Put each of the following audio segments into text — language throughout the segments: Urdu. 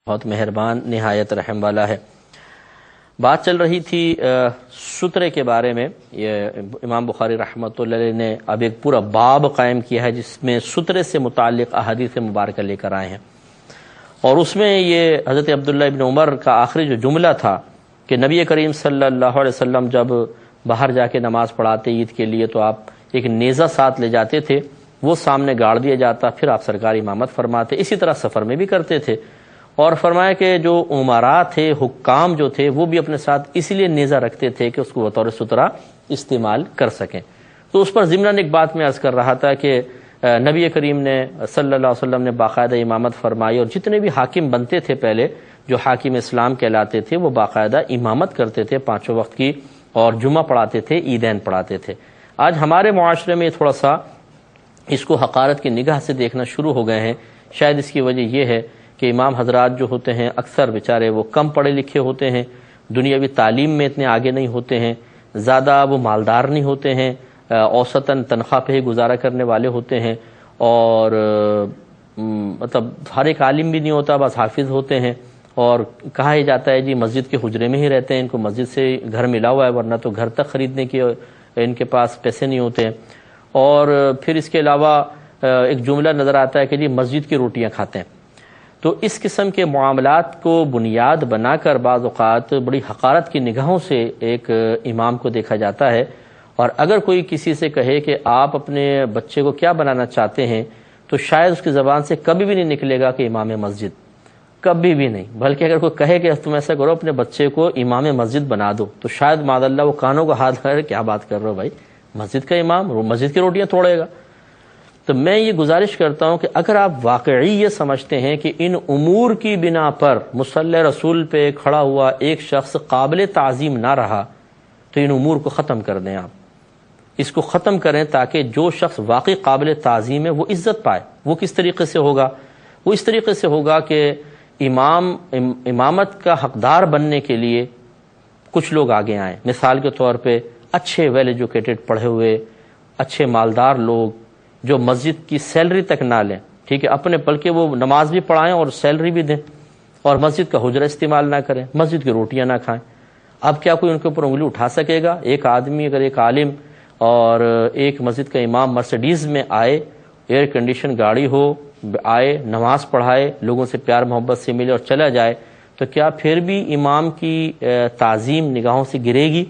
بہت مہربان نہایت رحم والا ہے۔ بات چل رہی تھی سترے کے بارے میں۔ یہ امام بخاری رحمۃ اللہ علیہ نے اب ایک پورا باب قائم کیا ہے جس میں سترے سے متعلق احادیث مبارکہ لے کر آئے ہیں، اور اس میں یہ حضرت عبداللہ ابن عمر کا آخری جو جملہ تھا کہ نبی کریم صلی اللہ علیہ وسلم جب باہر جا کے نماز پڑھاتے عید کے لیے تو آپ ایک نیزہ ساتھ لے جاتے تھے، وہ سامنے گاڑ دیا جاتا، پھر آپ سرکار امامت فرماتے۔ اسی طرح سفر میں بھی کرتے تھے، اور فرمایا کہ جو امراء تھے، حکام جو تھے، وہ بھی اپنے ساتھ اس لیے نیزہ رکھتے تھے کہ اس کو بطور سترہ استعمال کر سکیں۔ تو اس پر ضمناً ایک بات میں عرض کر رہا تھا کہ نبی کریم نے صلی اللہ علیہ وسلم نے باقاعدہ امامت فرمائی، اور جتنے بھی حاکم بنتے تھے پہلے جو حاکم اسلام کہلاتے تھے وہ باقاعدہ امامت کرتے تھے پانچوں وقت کی، اور جمعہ پڑھاتے تھے، عیدین پڑھاتے تھے۔ آج ہمارے معاشرے میں تھوڑا سا اس کو حقارت کی نگاہ سے دیکھنا شروع ہو گئے ہیں۔ شاید اس کی وجہ یہ ہے کہ امام حضرات جو ہوتے ہیں اکثر بیچارے وہ کم پڑھے لکھے ہوتے ہیں، دنیاوی تعلیم میں اتنے آگے نہیں ہوتے ہیں، زیادہ وہ مالدار نہیں ہوتے ہیں، اوسطاً تنخواہ پہ ہی گزارا کرنے والے ہوتے ہیں، اور مطلب ہر ایک عالم بھی نہیں ہوتا، بس حافظ ہوتے ہیں، اور کہا ہی جاتا ہے جی مسجد کے حجرے میں ہی رہتے ہیں، ان کو مسجد سے گھر ملا ہوا ہے، ورنہ تو گھر تک خریدنے کے ان کے پاس پیسے نہیں ہوتے ہیں۔ اور پھر اس کے علاوہ ایک جملہ نظر آتا ہے کہ جی مسجد کی روٹیاں کھاتے ہیں۔ تو اس قسم کے معاملات کو بنیاد بنا کر بعض اوقات بڑی حقارت کی نگاہوں سے ایک امام کو دیکھا جاتا ہے، اور اگر کوئی کسی سے کہے کہ آپ اپنے بچے کو کیا بنانا چاہتے ہیں تو شاید اس کی زبان سے کبھی بھی نہیں نکلے گا کہ امام مسجد، کبھی بھی نہیں۔ بلکہ اگر کوئی کہے کہ تم ایسا کرو اپنے بچے کو امام مسجد بنا دو تو شاید معاذ اللہ وہ کانوں کو ہاتھ لگا کیا بات کر رہے ہو بھائی، مسجد کا امام مسجد کی روٹیاں توڑے گا۔ تو میں یہ گزارش کرتا ہوں کہ اگر آپ واقعی یہ سمجھتے ہیں کہ ان امور کی بنا پر مصلی رسول پہ کھڑا ہوا ایک شخص قابل تعظیم نہ رہا تو ان امور کو ختم کر دیں، آپ اس کو ختم کریں تاکہ جو شخص واقعی قابل تعظیم ہے وہ عزت پائے۔ وہ کس طریقے سے ہوگا؟ وہ اس طریقے سے ہوگا کہ امامت کا حقدار بننے کے لیے کچھ لوگ آگے آئیں۔ مثال کے طور پہ اچھے ویل ایجوکیٹڈ پڑھے ہوئے اچھے مالدار لوگ جو مسجد کی سیلری تک نہ لیں، ٹھیک ہے، اپنے بلکہ وہ نماز بھی پڑھائیں اور سیلری بھی دیں، اور مسجد کا حجرہ استعمال نہ کریں، مسجد کی روٹیاں نہ کھائیں۔ اب کیا کوئی ان کے اوپر انگلی اٹھا سکے گا؟ ایک آدمی اگر ایک عالم اور ایک مسجد کا امام مرسیڈیز میں آئے، ایئر کنڈیشن گاڑی ہو، آئے نماز پڑھائے، لوگوں سے پیار محبت سے ملے اور چلا جائے، تو کیا پھر بھی امام کی تعظیم نگاہوں سے گرے گی؟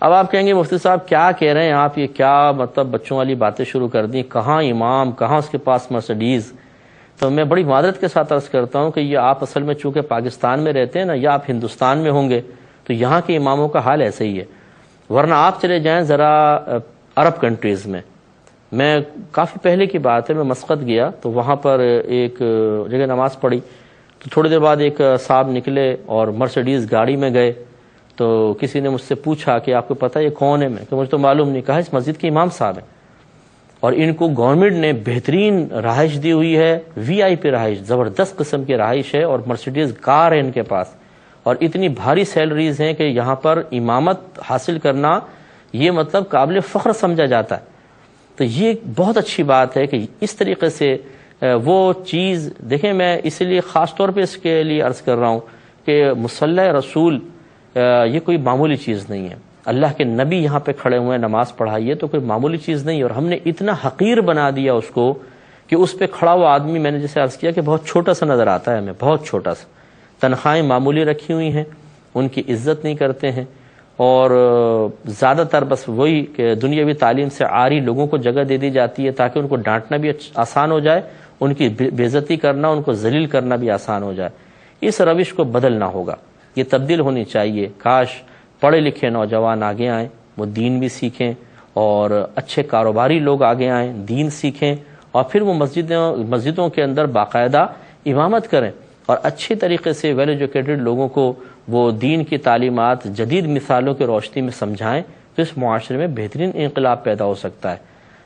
اب آپ کہیں گے مفتی صاحب کیا کہہ رہے ہیں آپ، یہ کیا مطلب بچوں والی باتیں شروع کر دیں، کہاں امام، کہاں اس کے پاس مرسیڈیز؟ تو میں بڑی معذرت کے ساتھ عرض کرتا ہوں کہ یہ آپ اصل میں چونکہ پاکستان میں رہتے ہیں نا، یا آپ ہندوستان میں ہوں گے تو یہاں کے اماموں کا حال ایسے ہی ہے، ورنہ آپ چلے جائیں ذرا عرب کنٹریز میں۔ میں کافی پہلے کی بات ہے، میں مسقط گیا تو وہاں پر ایک جگہ نماز پڑھی، تو تھوڑی دیر بعد ایک صاحب نکلے اور مرسیڈیز گاڑی میں گئے، تو کسی نے مجھ سے پوچھا کہ آپ کو پتہ یہ کون ہے؟ میں کہ مجھے تو معلوم نہیں۔ کہا اس مسجد کے امام صاحب ہیں، اور ان کو گورنمنٹ نے بہترین رہائش دی ہوئی ہے، وی آئی پی رہائش، زبردست قسم کی رہائش ہے، اور مرسیڈیز کار ہے ان کے پاس، اور اتنی بھاری سیلریز ہیں کہ یہاں پر امامت حاصل کرنا یہ مطلب قابل فخر سمجھا جاتا ہے۔ تو یہ بہت اچھی بات ہے کہ اس طریقے سے وہ چیز دیکھیں۔ میں اس لیے خاص طور پہ اس کے لیے عرض کر رہا ہوں کہ مصلی رسول یہ کوئی معمولی چیز نہیں ہے۔ اللہ کے نبی یہاں پہ کھڑے ہوئے نماز پڑھائیے تو کوئی معمولی چیز نہیں ہے، اور ہم نے اتنا حقیر بنا دیا اس کو کہ اس پہ کھڑا ہوا آدمی، میں نے جیسے عرض کیا کہ بہت چھوٹا سا نظر آتا ہے ہمیں، بہت چھوٹا سا، تنخواہیں معمولی رکھی ہوئی ہیں، ان کی عزت نہیں کرتے ہیں، اور زیادہ تر بس وہی کہ دنیاوی تعلیم سے عاری لوگوں کو جگہ دے دی جاتی ہے تاکہ ان کو ڈانٹنا بھی آسان ہو جائے، ان کی بے عزتی کرنا، ان کو ذلیل کرنا بھی آسان ہو جائے۔ اس روش کو بدلنا ہوگا، یہ تبدیل ہونی چاہیے۔ کاش پڑھے لکھے نوجوان آگے آئیں، وہ دین بھی سیکھیں، اور اچھے کاروباری لوگ آگے آئیں، دین سیکھیں، اور پھر وہ مسجدوں کے اندر باقاعدہ امامت کریں، اور اچھی طریقے سے ویل ایجوکیٹڈ لوگوں کو وہ دین کی تعلیمات جدید مثالوں کی روشنی میں سمجھائیں، تو اس معاشرے میں بہترین انقلاب پیدا ہو سکتا ہے۔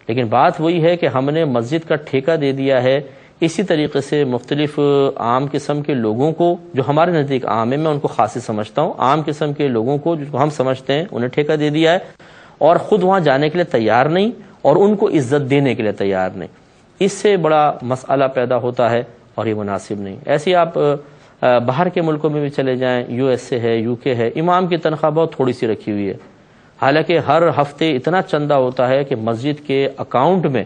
لیکن بات وہی ہے کہ ہم نے مسجد کا ٹھیکہ دے دیا ہے، اسی طریقے سے مختلف عام قسم کے لوگوں کو جو ہمارے نزدیک عام ہے، میں ان کو خاصی سمجھتا ہوں، عام قسم کے لوگوں کو جو ہم سمجھتے ہیں انہیں ٹھیکہ دے دیا ہے، اور خود وہاں جانے کے لیے تیار نہیں، اور ان کو عزت دینے کے لیے تیار نہیں۔ اس سے بڑا مسئلہ پیدا ہوتا ہے، اور یہ مناسب نہیں۔ ایسے آپ باہر کے ملکوں میں بھی چلے جائیں، USA ہے، UK ہے، امام کی تنخواہ بہت تھوڑی سی رکھی ہوئی ہے، حالانکہ ہر ہفتے اتنا چندہ ہوتا ہے کہ مسجد کے اکاؤنٹ میں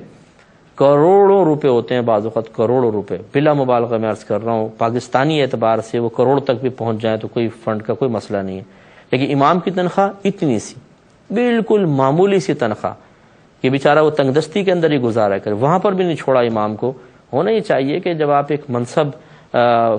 کروڑوں روپے ہوتے ہیں، بعض اوقات کروڑوں روپے، بلا مبالغہ میں عرض کر رہا ہوں، پاکستانی اعتبار سے وہ کروڑ تک بھی پہنچ جائیں تو کوئی فنڈ کا کوئی مسئلہ نہیں ہے، لیکن امام کی تنخواہ اتنی سی، بالکل معمولی سی تنخواہ کہ بیچارہ وہ تنگ دستی کے اندر ہی گزارا کرے، وہاں پر بھی نہیں چھوڑا امام کو۔ ہونا ہی چاہیے کہ جب آپ ایک منصب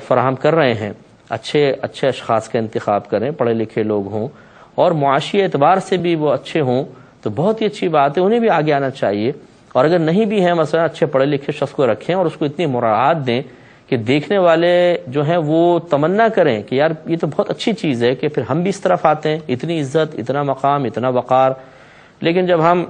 فراہم کر رہے ہیں، اچھے اشخاص کا انتخاب کریں، پڑھے لکھے لوگ ہوں اور معاشی اعتبار سے بھی وہ اچھے ہوں تو بہت ہی اچھی بات ہے، انہیں بھی آگے آنا چاہیے، اور اگر نہیں بھی ہیں مثلا اچھے پڑھے لکھے شخص کو رکھیں اور اس کو اتنی مراعات دیں کہ دیکھنے والے جو ہیں وہ تمنا کریں کہ یار یہ تو بہت اچھی چیز ہے کہ پھر ہم بھی اس طرف آتے ہیں، اتنی عزت، اتنا مقام، اتنا وقار۔ لیکن جب ہم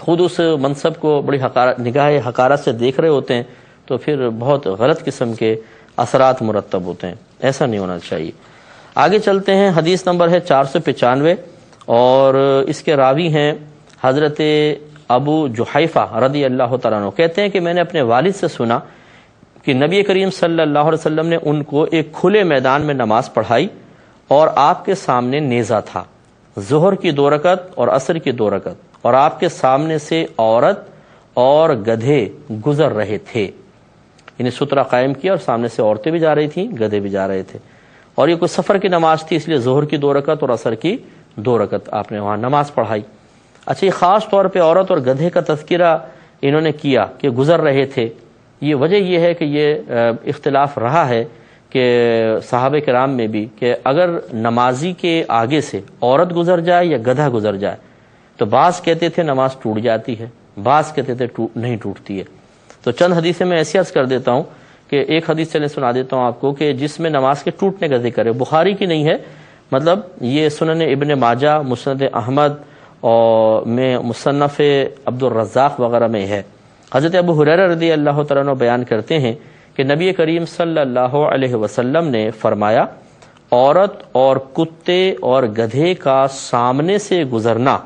خود اس منصب کو بڑی نگاہ حقارت سے دیکھ رہے ہوتے ہیں تو پھر بہت غلط قسم کے اثرات مرتب ہوتے ہیں، ایسا نہیں ہونا چاہیے۔ آگے چلتے ہیں، حدیث نمبر ہے 495 اور اس کے راوی ہیں حضرت ابو جحیفہ رضی اللہ تعالیٰ عنہ، کہتے ہیں کہ میں نے اپنے والد سے سنا کہ نبی کریم صلی اللہ علیہ وسلم نے ان کو ایک کھلے میدان میں نماز پڑھائی اور آپ کے سامنے نیزہ تھا، ظہر کی 2 رکعت اور عصر کی 2 رکعت، اور آپ کے سامنے سے عورت اور گدھے گزر رہے تھے، یعنی سترہ قائم کیا اور سامنے سے عورتیں بھی جا رہی تھیں، گدھے بھی جا رہے تھے، اور یہ کوئی سفر کی نماز تھی، اس لیے ظہر کی 2 رکعت اور عصر کی 2 رکعت آپ نے وہاں نماز پڑھائی۔ اچھا، یہ خاص طور پہ عورت اور گدھے کا تذکرہ انہوں نے کیا کہ گزر رہے تھے، یہ وجہ یہ ہے کہ یہ اختلاف رہا ہے کہ صحابہ کرام میں بھی کہ اگر نمازی کے آگے سے عورت گزر جائے یا گدھا گزر جائے تو بعض کہتے تھے نماز ٹوٹ جاتی ہے، بعض کہتے تھے نہیں ٹوٹتی ہے۔ تو چند حدیثیں میں ایسی عرض کر دیتا ہوں کہ ایک حدیث چلے سنا دیتا ہوں آپ کو کہ جس میں نماز کے ٹوٹنے کا ذکر ہے، بخاری کی نہیں ہے، مطلب یہ سنن ابن ماجہ، مسند احمد اور میں مصنف عبد الرزاق وغیرہ میں ہے۔ حضرت ابو ہریرہ رضی اللہ تعالیٰ عنہ بیان کرتے ہیں کہ نبی کریم صلی اللہ علیہ وسلم نے فرمایا، عورت اور کتے اور گدھے کا سامنے سے گزرنا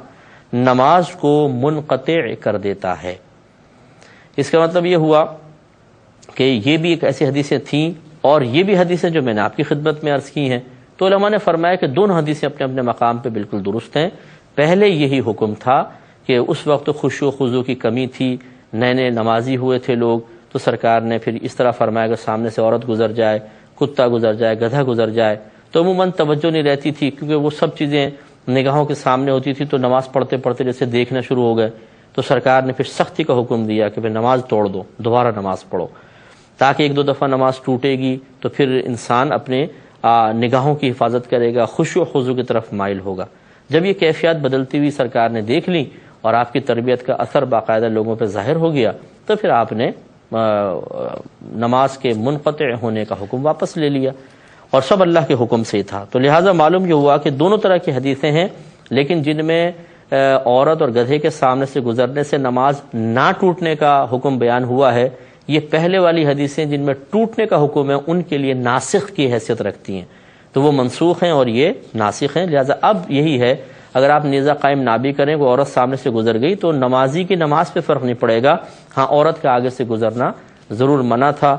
نماز کو منقطع کر دیتا ہے۔ اس کا مطلب یہ ہوا کہ یہ بھی ایک ایسی حدیثیں تھیں اور یہ بھی حدیثیں جو میں نے آپ کی خدمت میں عرض کی ہیں، تو علماء نے فرمایا کہ دونوں حدیثیں اپنے اپنے مقام پہ بالکل درست ہیں۔ پہلے یہی حکم تھا کہ اس وقت خشوع و خضوع کی کمی تھی، نئے نئے نمازی ہوئے تھے لوگ، تو سرکار نے پھر اس طرح فرمایا کہ سامنے سے عورت گزر جائے، کتا گزر جائے، گدھا گزر جائے تو عموماً توجہ نہیں رہتی تھی، کیونکہ وہ سب چیزیں نگاہوں کے سامنے ہوتی تھی، تو نماز پڑھتے پڑھتے جیسے دیکھنا شروع ہو گئے، تو سرکار نے پھر سختی کا حکم دیا کہ پھر نماز توڑ دو، دوبارہ نماز پڑھو، تاکہ 1-2 دفعہ نماز ٹوٹے گی تو پھر انسان اپنے نگاہوں کی حفاظت کرے گا، خشوع و خضوع کی طرف مائل ہوگا۔ جب یہ کیفیات بدلتی ہوئی سرکار نے دیکھ لی اور آپ کی تربیت کا اثر باقاعدہ لوگوں پہ ظاہر ہو گیا، تو پھر آپ نے نماز کے منقطع ہونے کا حکم واپس لے لیا، اور سب اللہ کے حکم سے ہی تھا۔ تو لہٰذا معلوم یہ ہوا کہ دونوں طرح کی حدیثیں ہیں، لیکن جن میں عورت اور گدھے کے سامنے سے گزرنے سے نماز نہ ٹوٹنے کا حکم بیان ہوا ہے، یہ پہلے والی حدیثیں جن میں ٹوٹنے کا حکم ہے ان کے لیے ناسخ کی حیثیت رکھتی ہیں، تو وہ منسوخ ہیں اور یہ ناسخ ہیں۔ لہٰذا اب یہی ہے، اگر آپ نیزہ قائم نہ بھی کریں، وہ عورت سامنے سے گزر گئی تو نمازی کی نماز پہ فرق نہیں پڑے گا، ہاں عورت کے آگے سے گزرنا ضرور منع تھا،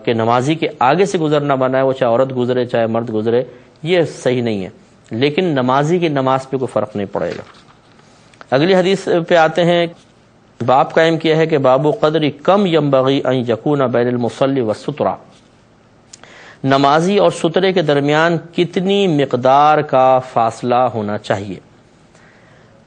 کہ نمازی کے آگے سے گزرنا منع ہے، وہ چاہے عورت گزرے چاہے مرد گزرے، یہ صحیح نہیں ہے، لیکن نمازی کی نماز پہ کوئی فرق نہیں پڑے گا۔ اگلی حدیث پہ آتے ہیں، باب قائم کیا ہے کہ باب قدر کم ینبغی ان یکون بین المصلی والسترہ، نمازی اور سترے کے درمیان کتنی مقدار کا فاصلہ ہونا چاہیے۔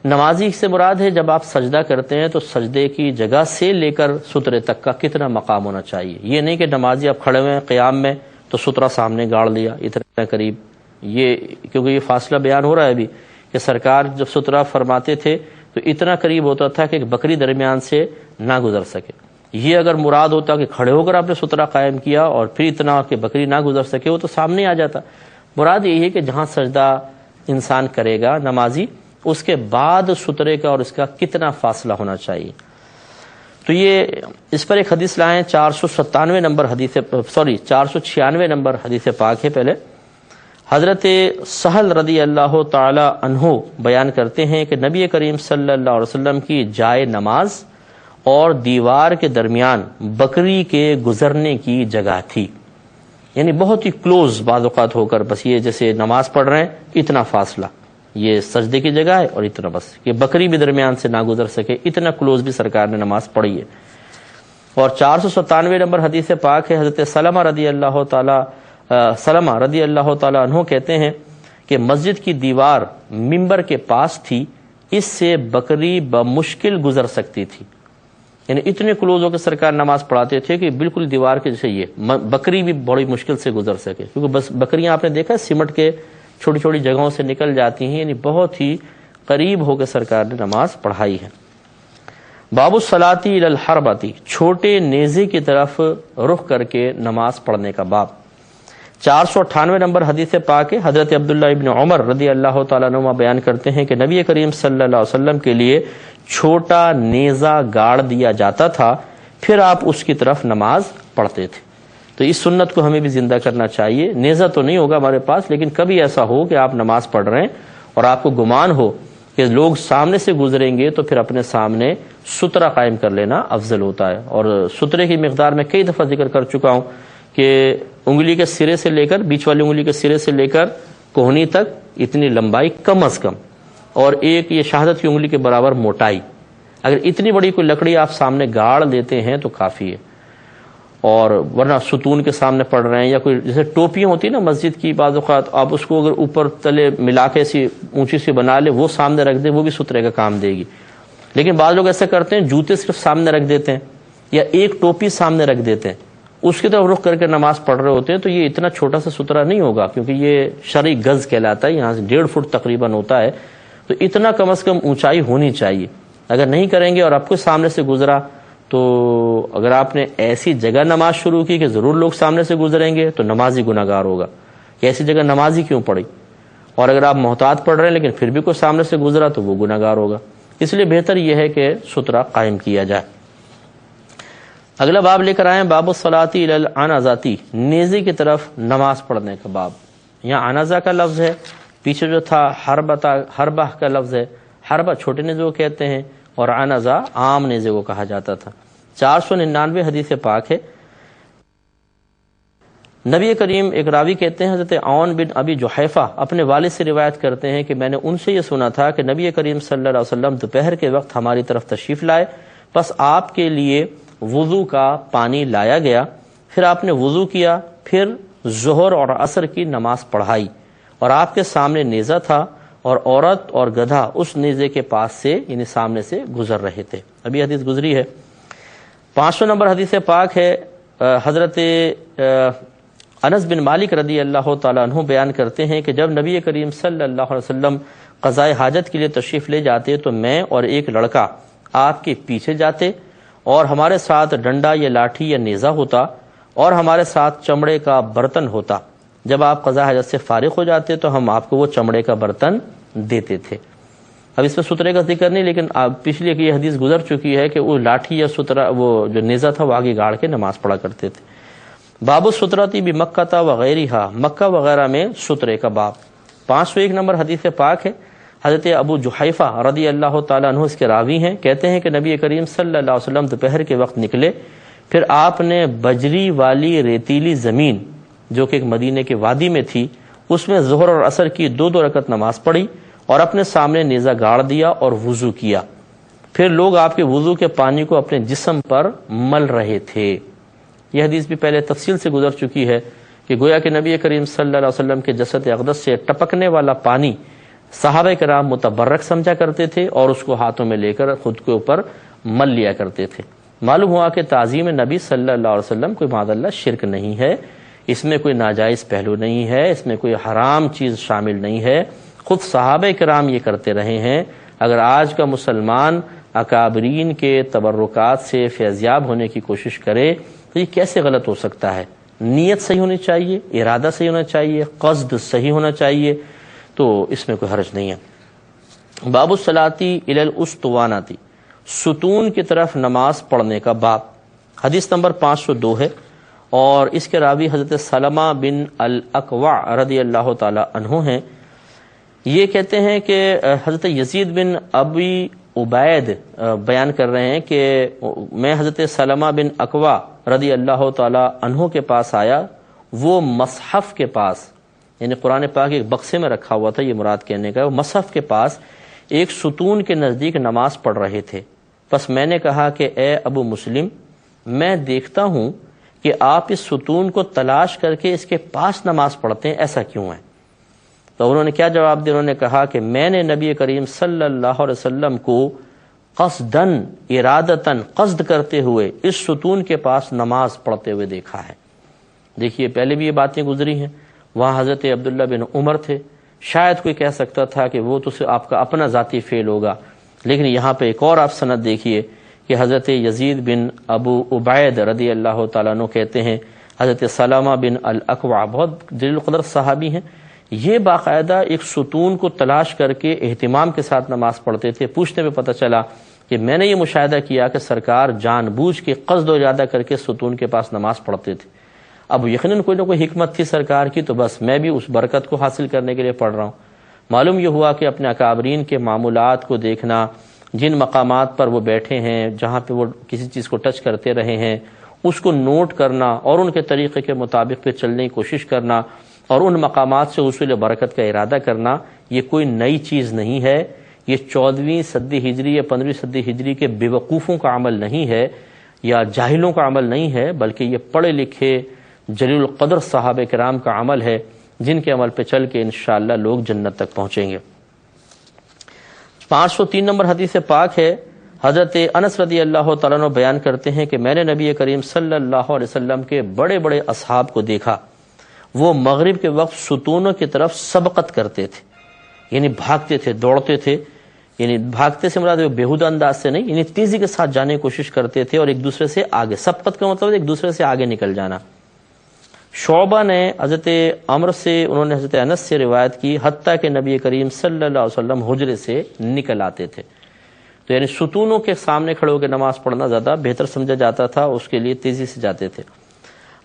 نمازی سے مراد ہے جب آپ سجدہ کرتے ہیں تو سجدے کی جگہ سے لے کر سترے تک کا کتنا مقام ہونا چاہیے، یہ نہیں کہ نمازی آپ کھڑے ہوئے ہیں قیام میں تو سترہ سامنے گاڑ لیا اتنا قریب، یہ کیونکہ یہ فاصلہ بیان ہو رہا ہے ابھی کہ سرکار جب سترہ فرماتے تھے تو اتنا قریب ہوتا تھا کہ بکری درمیان سے نہ گزر سکے، یہ اگر مراد ہوتا کہ کھڑے ہو کر آپ نے سترہ قائم کیا اور پھر اتنا کہ بکری نہ گزر سکے، وہ تو سامنے آ جاتا۔ مراد یہی ہے کہ جہاں سجدہ انسان کرے گا نمازی، اس کے بعد سترے کا اور اس کا کتنا فاصلہ ہونا چاہیے۔ تو یہ اس پر ایک حدیث لائیں، 497 نمبر حدیث 496 نمبر حدیث پاک ہے۔ پہلے حضرت سہل رضی اللہ تعالی عنہ بیان کرتے ہیں کہ نبی کریم صلی اللہ علیہ وسلم کی جائے نماز اور دیوار کے درمیان بکری کے گزرنے کی جگہ تھی، یعنی بہت ہی کلوز بعض اوقات ہو کر بس یہ جیسے نماز پڑھ رہے ہیں اتنا فاصلہ، یہ سجدے کی جگہ ہے اور اتنا بس کہ بکری بھی درمیان سے نہ گزر سکے، اتنا کلوز بھی سرکار نے نماز پڑھی ہے۔ اور 497 نمبر حدیث پاک ہے، حضرت سلمہ رضی اللہ تعالی عنہ کہتے ہیں کہ مسجد کی دیوار منبر کے پاس تھی، اس سے بکری بمشکل گزر سکتی تھی، یعنی اتنے کلوز ہو کے سرکار نماز پڑھاتے تھے کہ بالکل دیوار کے جیسے یہ بکری بھی بڑی مشکل سے گزر سکے، کیونکہ بس بکریاں آپ نے دیکھا سمٹ کے چھوٹی چھوٹی جگہوں سے نکل جاتی ہیں، یعنی بہت ہی قریب ہو کے سرکار نے نماز پڑھائی ہے۔ باب الصلاۃ الی الحربۃ، چھوٹے نیزے کی طرف رخ کر کے نماز پڑھنے کا باب۔ 498 نمبر حدیث پاک ہے، حضرت عبداللہ ابن عمر رضی اللہ تعالیٰ عنہما بیان کرتے ہیں کہ نبی کریم صلی اللہ علیہ وسلم کے لیے چھوٹا نیزہ گاڑ دیا جاتا تھا، پھر آپ اس کی طرف نماز پڑھتے تھے۔ تو اس سنت کو ہمیں بھی زندہ کرنا چاہیے۔ نیزہ تو نہیں ہوگا ہمارے پاس، لیکن کبھی ایسا ہو کہ آپ نماز پڑھ رہے ہیں اور آپ کو گمان ہو کہ لوگ سامنے سے گزریں گے تو پھر اپنے سامنے سترہ قائم کر لینا افضل ہوتا ہے۔ اور سترے کی مقدار میں کئی دفعہ ذکر کر چکا ہوں کہ انگلی کے سرے سے لے کر، بیچ والی انگلی کے سرے سے لے کر کوہنی تک اتنی لمبائی کم از کم، اور ایک یہ شہادت کی انگلی کے برابر موٹائی، اگر اتنی بڑی کوئی لکڑی آپ سامنے گاڑ دیتے ہیں تو کافی ہے۔ اور ورنہ ستون کے سامنے پڑھ رہے ہیں، یا کوئی جیسے ٹوپیاں ہوتی ہیں نا مسجد کی، بعض اوقات آپ اس کو اگر اوپر تلے ملا کے ایسی اونچی سی بنا لے، وہ سامنے رکھ دیں، وہ بھی سترے کا کام دے گی۔ لیکن بعض لوگ ایسا کرتے ہیں جوتے صرف سامنے رکھ دیتے ہیں یا ایک ٹوپی سامنے رکھ دیتے ہیں، اس کی طرف رخ کر کے نماز پڑھ رہے ہوتے ہیں، تو یہ اتنا چھوٹا سا سترہ نہیں ہوگا، کیونکہ یہ شرعی گز کہلاتا ہے، یہاں سے 1.5 فٹ تقریباً ہوتا ہے، تو اتنا کم از کم اونچائی ہونی چاہیے۔ اگر نہیں کریں گے اور آپ کو سامنے سے گزرا، تو اگر آپ نے ایسی جگہ نماز شروع کی کہ ضرور لوگ سامنے سے گزریں گے تو نمازی گناہ گار ہوگا کہ ایسی جگہ نمازی کیوں پڑھی۔ اور اگر آپ محتاط پڑھ رہے ہیں لیکن پھر بھی کوئی سامنے سے گزرا تو وہ گناہ گار ہوگا، اس لیے بہتر یہ ہے کہ سترہ قائم کیا جائے۔ اگلا باب لے کر آئے ہیں باب الصلاۃ الی العنزۃ، نیزے کی طرف نماز پڑھنے کا باب۔ یہاں عنزہ کا لفظ ہے، پیچھے جو تھا حربہ کا لفظ ہے، حربہ چھوٹے نیزے کو کہتے ہیں اور عنزہ عام نیزے کو کہا جاتا تھا۔ 499 حدیث پاک ہے، نبی کریم ایک راوی کہتے ہیں حضرت عون بن ابی جحیفہ اپنے والد سے روایت کرتے ہیں کہ میں نے ان سے یہ سنا تھا کہ نبی کریم صلی اللہ علیہ وسلم دوپہر کے وقت ہماری طرف تشریف لائے، پس آپ کے لیے وضو کا پانی لایا گیا، پھر آپ نے وضو کیا، پھر ظہر اور عصر کی نماز پڑھائی، اور آپ کے سامنے نیزہ تھا اور عورت اور گدھا اس نیزے کے پاس سے یعنی سامنے سے گزر رہے تھے۔ ابھی حدیث گزری ہے۔ 500 نمبر حدیث پاک ہے، حضرت انس بن مالک رضی اللہ تعالیٰ عنہ بیان کرتے ہیں کہ جب نبی کریم صلی اللہ علیہ وسلم قضاء حاجت کے لیے تشریف لے جاتے تو میں اور ایک لڑکا آپ کے پیچھے جاتے، اور ہمارے ساتھ ڈنڈا یا لاٹھی یا نیزہ ہوتا، اور ہمارے ساتھ چمڑے کا برتن ہوتا۔ جب آپ قضاء حاجت سے فارغ ہو جاتے تو ہم آپ کو وہ چمڑے کا برتن دیتے تھے۔ اب اس میں سترے کا ذکر نہیں، لیکن پچھلی یہ حدیث گزر چکی ہے کہ وہ لاٹھی یا سترہ، وہ جو نیزہ تھا وہ آگے گاڑ کے نماز پڑھا کرتے تھے۔ باب السترۃ بمکہ وغیرہا، مکہ وغیرہ میں سترے کا باب۔ 501 نمبر حدیث پاک ہے، حضرت ابو جحیفہ رضی اللہ تعالیٰ عنہ اس کے راوی ہیں، کہتے ہیں کہ نبی کریم صلی اللہ علیہ وسلم دوپہر کے وقت نکلے، پھر آپ نے بجری والی ریتیلی زمین جو کہ ایک مدینے کے وادی میں تھی، اس میں ظہر اور عصر کی 2 رکعت نماز پڑھی اور اپنے سامنے نیزہ گاڑ دیا اور وضو کیا، پھر لوگ آپ کے وضو کے پانی کو اپنے جسم پر مل رہے تھے۔ یہ حدیث بھی پہلے تفصیل سے گزر چکی ہے کہ گویا کہ نبی کریم صلی اللہ علیہ وسلم کے جسد اقدس سے ٹپکنے والا پانی صحابہ کرام متبرک سمجھا کرتے تھے اور اس کو ہاتھوں میں لے کر خود کے اوپر مل لیا کرتے تھے۔ معلوم ہوا کہ تعظیم نبی صلی اللہ علیہ وسلم کوئی معاذ اللہ شرک نہیں ہے، اس میں کوئی ناجائز پہلو نہیں ہے، اس میں کوئی حرام چیز شامل نہیں ہے، خود صحابہ کرام یہ کرتے رہے ہیں۔ اگر آج کا مسلمان اکابرین کے تبرکات سے فیضیاب ہونے کی کوشش کرے تو یہ کیسے غلط ہو سکتا ہے؟ نیت صحیح ہونی چاہیے، ارادہ صحیح ہونا چاہیے، قصد صحیح ہونا چاہیے، تو اس میں کوئی حرج نہیں ہے۔ باب الصلاۃ الی الاسطوانۃ، ستون کی طرف نماز پڑھنے کا باب۔ حدیث نمبر 502 ہے، اور اس کے راوی حضرت سلمہ بن الاکوع رضی اللہ تعالی عنہ ہیں۔ یہ کہتے ہیں کہ حضرت یزید بن ابی عبید بیان کر رہے ہیں کہ میں حضرت سلمہ بن اکوع رضی اللہ تعالی عنہ کے پاس آیا، وہ مصحف کے پاس، یعنی قرآن پاک ایک بکسے میں رکھا ہوا تھا، یہ مراد کہنے کا، وہ مصحف کے پاس ایک ستون کے نزدیک نماز پڑھ رہے تھے۔ پس میں نے کہا کہ اے ابو مسلم، میں دیکھتا ہوں کہ آپ اس ستون کو تلاش کر کے اس کے پاس نماز پڑھتے ہیں، ایسا کیوں ہے؟ تو انہوں نے کیا جواب دیا؟ انہوں نے کہا کہ میں نے نبی کریم صلی اللہ علیہ وسلم کو قصدن، ارادتاً، قصد کرتے ہوئے اس ستون کے پاس نماز پڑھتے ہوئے دیکھا ہے۔ دیکھیے پہلے بھی یہ باتیں گزری ہیں، وہاں حضرت عبداللہ بن عمر تھے، شاید کوئی کہہ سکتا تھا کہ وہ تو آپ کا اپنا ذاتی فعل ہوگا، لیکن یہاں پہ ایک اور آپ سند دیکھیے کہ حضرت یزید بن ابو عبید رضی اللہ تعالیٰ عنہ کہتے ہیں، حضرت سلمہ بن الاکوع بہت جلیل القدر صحابی ہیں، یہ باقاعدہ ایک ستون کو تلاش کر کے اہتمام کے ساتھ نماز پڑھتے تھے۔ پوچھنے میں پتہ چلا کہ میں نے یہ مشاہدہ کیا کہ سرکار جان بوجھ کے قصد و ارادہ کر کے ستون کے پاس نماز پڑھتے تھے۔ اب یقیناً کوئی نہ کوئی حکمت تھی سرکار کی، تو بس میں بھی اس برکت کو حاصل کرنے کے لیے پڑھ رہا ہوں۔ معلوم یہ ہوا کہ اپنے اکابرین کے معمولات کو دیکھنا، جن مقامات پر وہ بیٹھے ہیں، جہاں پہ وہ کسی چیز کو ٹچ کرتے رہے ہیں، اس کو نوٹ کرنا اور ان کے طریقے کے مطابق پہ چلنے کی کوشش کرنا اور ان مقامات سے حصول برکت کا ارادہ کرنا، یہ کوئی نئی چیز نہیں ہے، یہ 14ویں صدی ہجری یا 15ویں صدی ہجری کے بے وقوفوں کا عمل نہیں ہے یا جاہلوں کا عمل نہیں ہے، بلکہ یہ پڑھے لکھے جلیل القدر صحابہ کرام کا عمل ہے، جن کے عمل پہ چل کے انشاءاللہ لوگ جنت تک پہنچیں گے۔ 503 نمبر حدیث پاک ہے، حضرت انس رضی اللہ تعالیٰ عنہ بیان کرتے ہیں کہ میں نے نبی کریم صلی اللہ علیہ وسلم کے بڑے بڑے اصحاب کو دیکھا، وہ مغرب کے وقت ستونوں کی طرف سبقت کرتے تھے، یعنی بھاگتے تھے، دوڑتے تھے، یعنی بھاگتے سے مراد بےہودہ انداز سے نہیں، یعنی تیزی کے ساتھ جانے کی کوشش کرتے تھے اور ایک دوسرے سے آگے، سبقت کا مطلب ایک دوسرے سے آگے نکل جانا۔ شعبہ نے حضرت عمر سے، انہوں نے حضرت انس سے روایت کی، حتیٰ کہ نبی کریم صلی اللہ علیہ وسلم حجرے سے نکل آتے تھے۔ تو یعنی ستونوں کے سامنے کھڑے ہو کے نماز پڑھنا زیادہ بہتر سمجھا جاتا تھا، اس کے لیے تیزی سے جاتے تھے۔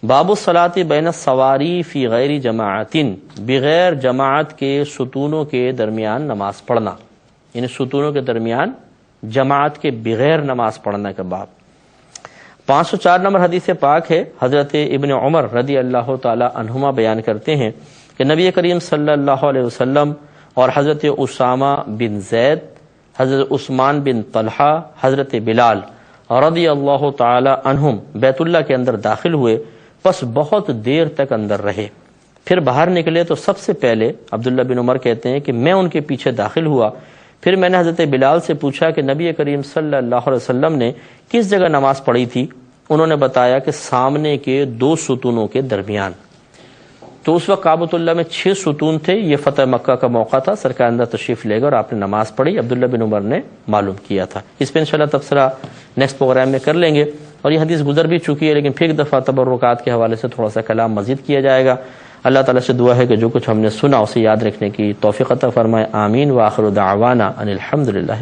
باب الصلاۃ بین السواری فی غیر جماعت، بغیر جماعت کے ستونوں کے درمیان نماز پڑھنا، یعنی ستونوں کے درمیان جماعت کے بغیر نماز پڑھنا کا باب۔ 504 نمبر حدیث پاک ہے، حضرت ابن عمر رضی اللہ تعالی عنہما بیان کرتے ہیں کہ نبی کریم صلی اللہ علیہ وسلم اور حضرت اسامہ بن زید، حضرت عثمان بن طلحہ، حضرت بلال رضی اللہ تعالی عنہم بیت اللہ کے اندر داخل ہوئے، پس بہت دیر تک اندر رہے، پھر باہر نکلے تو سب سے پہلے عبداللہ بن عمر کہتے ہیں کہ میں ان کے پیچھے داخل ہوا، پھر میں نے حضرت بلال سے پوچھا کہ نبی کریم صلی اللہ علیہ وسلم نے کس جگہ نماز پڑھی تھی؟ انہوں نے بتایا کہ سامنے کے 2 ستونوں کے درمیان۔ تو اس وقت کعبۃ اللہ میں 6 ستون تھے، یہ فتح مکہ کا موقع تھا، سرکار اندر تشریف لے گا اور آپ نے نماز پڑھی، عبداللہ بن عمر نے معلوم کیا تھا۔ اس پہ انشاءاللہ تبصرہ نیکسٹ پروگرام میں کر لیں گے، اور یہ حدیث گزر بھی چکی ہے، لیکن پھر ایک دفعہ تبرکات کے حوالے سے تھوڑا سا کلام مزید کیا جائے گا۔ اللہ تعالیٰ سے دعا ہے کہ جو کچھ ہم نے سنا اسے یاد رکھنے کی توفیق عطا فرمائے، آمین۔ وآخر دعوانا ان الحمدللہ۔